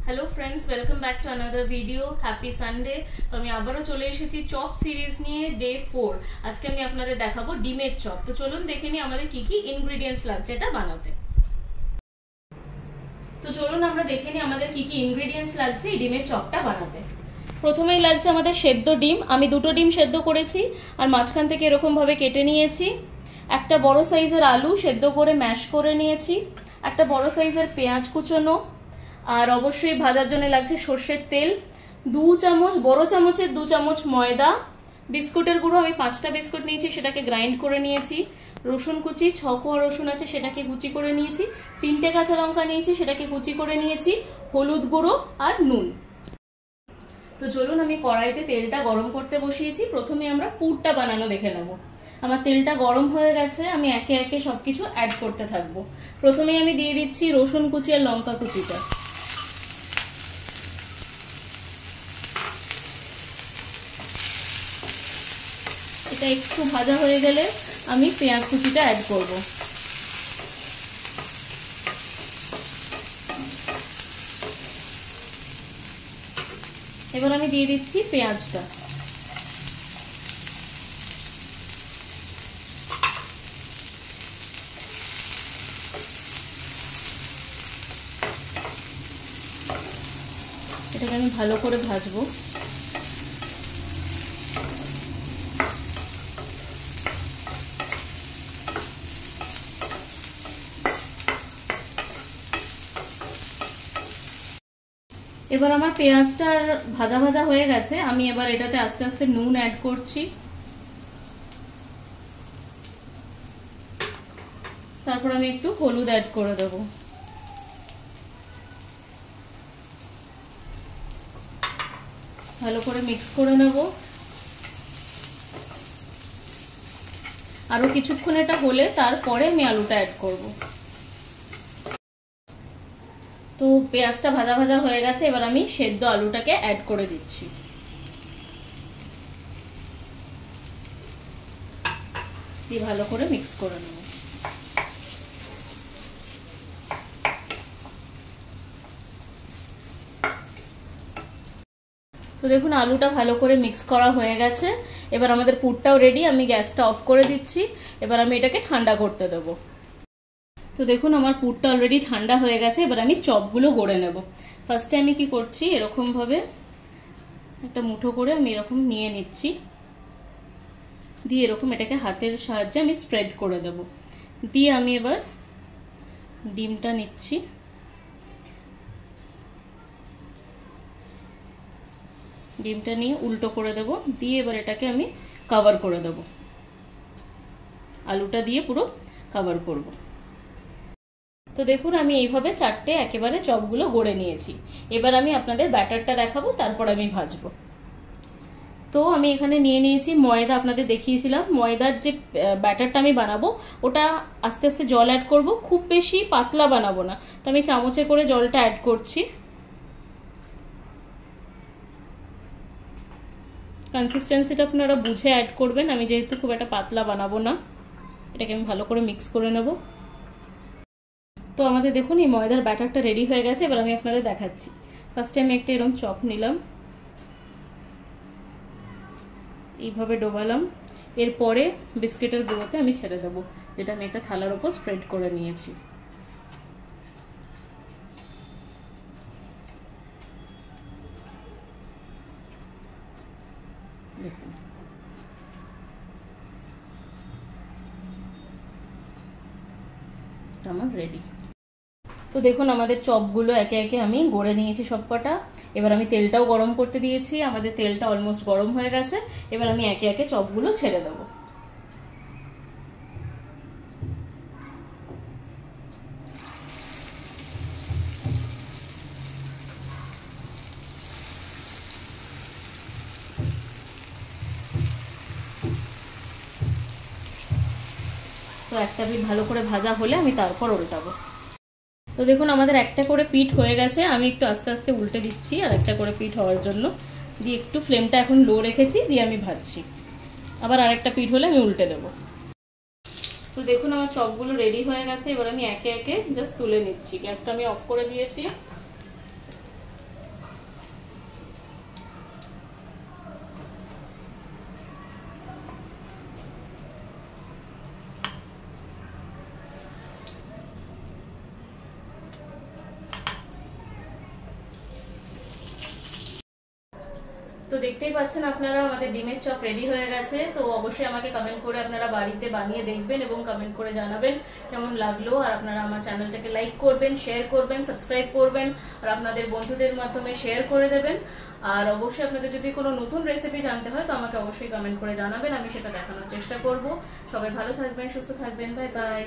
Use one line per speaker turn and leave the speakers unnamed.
Hello friends, welcome back to another video. Happy Sunday. তো আমি আবারও চলে এসেছি চপ সিরিজ নিয়ে ডে 4। আজকে আমি আপনাদের দেখাবো ডিমের চপ। তো চলুন দেখে নিই আমাদের কি কি ইনগ্রেডিয়েন্টস লাগছে এটা বানাতে। তো চলুন আমরা দেখে নিই আমাদের কি কি ইনগ্রেডিয়েন্টস লাগছে এই ডিমের চপটা বানাতে। প্রথমেই লাগছে আমাদের সেদ্ধ ডিম। আমি দুটো ডিম সেদ্ধ করেছি আর মাঝখান থেকে এরকম ভাবে কেটে নিয়েছি। একটা বড় সাইজের আলু সেদ্ধ করে ম্যাশ করে নিয়েছি। একটা বড় সাইজের পেঁয়াজ কুচোনো, আর অবশ্যই ভাজার জন্য লাগছে সর্ষের তেল, 2 চামচ বড় চামচের 2 চামচ ময়দা, বিস্কুটের গুঁড়ো আমি 5টা বিস্কুট নিয়েছি সেটাকে গ্রাইন্ড করে নিয়েছি, রসুন কুচি 6 কোয়া রসুন আছে সেটাকে কুচি করে নিয়েছি, 3টে কাঁচা লঙ্কা নিয়েছি সেটাকে কুচি করে নিয়েছি, হলুদ গুঁড়ো আর নুন। তো চলুন আমি কড়াইতে তেলটা গরম করতে বসিয়েছি। প্রথমে আমরা পুরটা বানানো দেখে নেব। আমার তেলটা গরম হয়ে গেছে, আমি একে একে সবকিছু অ্যাড করতে থাকবো। প্রথমেই আমি দিয়ে দিচ্ছি রসুন কুচি আর লঙ্কা কুচিটা। এটা একটু ভাজা হয়ে গেলে আমি পেঁয়াজ কুচিটা অ্যাড করব। এবার আমি দিয়ে দিচ্ছি পেঁয়াজটা। এটাকে আমি ভালো করে ভাজবো। এবার আমার পেঁয়াজটা ভাজা ভাজা হয়ে গেছে, আমি এবার এটাতে আস্তে আস্তে নুন অ্যাড করছি। তারপর আমি একটু হলুদ অ্যাড করে দেব। ভালো করে মিক্স করে নেব। আরো কিছুক্ষণ এটা হলে তারপরে আমি আলুটা অ্যাড করব। তো পেঁয়াজটা ভাজা ভাজা হয়ে গেছে, এবার আমি সেদ্ধ আলুটাকে অ্যাড করে দিচ্ছি। দিয়ে ভালো করে মিক্স করে নেব। তো দেখুন আলুটা ভালো করে মিক্স করা হয়ে গেছে। এবার আমাদের পুরটাও রেডি। আমি গ্যাসটা অফ করে দিচ্ছি। এবার আমি এটাকে ঠান্ডা করতে দেবো। তো দেখুন আমার পুরটা অলরেডি ঠান্ডা হয়ে গেছে। এবার আমি চপগুলো গড়ে নেব। ফার্স্টে আমি কি করছি, এরকম ভাবে একটা মুঠো করে আমি এরকম নিয়ে নিচ্ছি, দিয়ে এরকম এটাকে হাতের সাহায্যে আমি স্প্রেড করে দেব। দিয়ে আমি এবার ডিমটা নিচ্ছি, ডিমটা নিয়ে উল্টো করে দেব, দিয়ে এবার এটাকে আমি কভার করে দেব। আলুটা দিয়ে পুরো কভার করব। তো দেখুন আমি এইভাবে 4টে একেবারে চপগুলো গড়ে নিয়েছি। এবার আমি আপনাদের ব্যাটারটা দেখাবো, তারপর আমি ভাজবো। তো আমি এখানে নিয়ে নিয়েছি ময়দা। আপনাদের দেখিয়েছিলাম ময়দার যে ব্যাটারটা আমি বানাবো ওটা আস্তে আস্তে জল অ্যাড করব, খুব বেশি পাতলা বানাবো না। তো আমি চামচে করে জলটা অ্যাড করছি। কনসিস্টেন্সিটা আপনারা বুঝে অ্যাড করবেন, আমি যেহেতু খুব একটা পাতলা বানাবো না। এটাকে আমি ভালো করে মিক্স করে নেব। তো আমাদের দেখুন এই ময়দার ব্যাটারটা রেডি হয়ে গেছে। এবার আমি আপনাদের দেখাচ্ছি। ফার্স্টে আমি একটা এরকম চপ নিলাম, এইভাবে ডোবালাম। এরপরে বিস্কিটের গুঁড়োতে আমি ছেড়ে দেবো, যেটা আমি একটা থালার উপর স্প্রেড করে নিয়েছি। দেখুন এটা আমার রেডি। তো দেখুন আমাদের চপগুলো একে একে আমি গড়ে নিয়েছি সবকটা। এবার আমি তেলটাও গরম করতে দিয়েছি। আমাদের তেলটা অলমোস্ট গরম হয়ে গেছে। এবার আমি একে একে চপগুলো ছেড়ে দেবো। তো একটা পিঠ ভালো করে ভাজা হলে আমি তারপর উল্টাবো। তো দেখুন আমাদের একটা করে পিঠ হয়ে গেছে। আমি একটু আস্তে আস্তে উল্টে দিচ্ছি আর একটা করে পিঠ হওয়ার জন্য। দিয়ে একটু ফ্লেমটা এখন লো রেখেছি, দিয়ে আমি ভাজছি। আবার আরেকটা পিঠ হলে আমি উল্টে দেবো। তো দেখুন আমার চপগুলো রেডি হয়ে গেছে। এবার আমি একে একে জাস্ট তুলে নিচ্ছি। গ্যাসটা আমি অফ করে দিয়েছি। দেখতেই পাচ্ছেন আপনারা আমাদের ডিমের চপ রেডি হয়ে গেছে। তো অবশ্যই আমাকে কমেন্ট করে আপনারা বাড়িতে বানিয়ে দেখবেন এবং কমেন্ট করে জানাবেন কেমন লাগলো। আর আপনারা আমার চ্যানেলটাকে লাইক করবেন, শেয়ার করবেন, সাবস্ক্রাইব করবেন আর আপনাদের বন্ধুদের মাধ্যমে শেয়ার করে দেবেন। আর অবশ্যই আপনাদের যদি কোনো নতুন রেসিপি জানতে হয় তো আমাকে অবশ্যই কমেন্ট করে জানাবেন, আমি সেটা দেখানোর চেষ্টা করব। সবাই ভালো থাকবেন, সুস্থ থাকবেন, বাই বাই।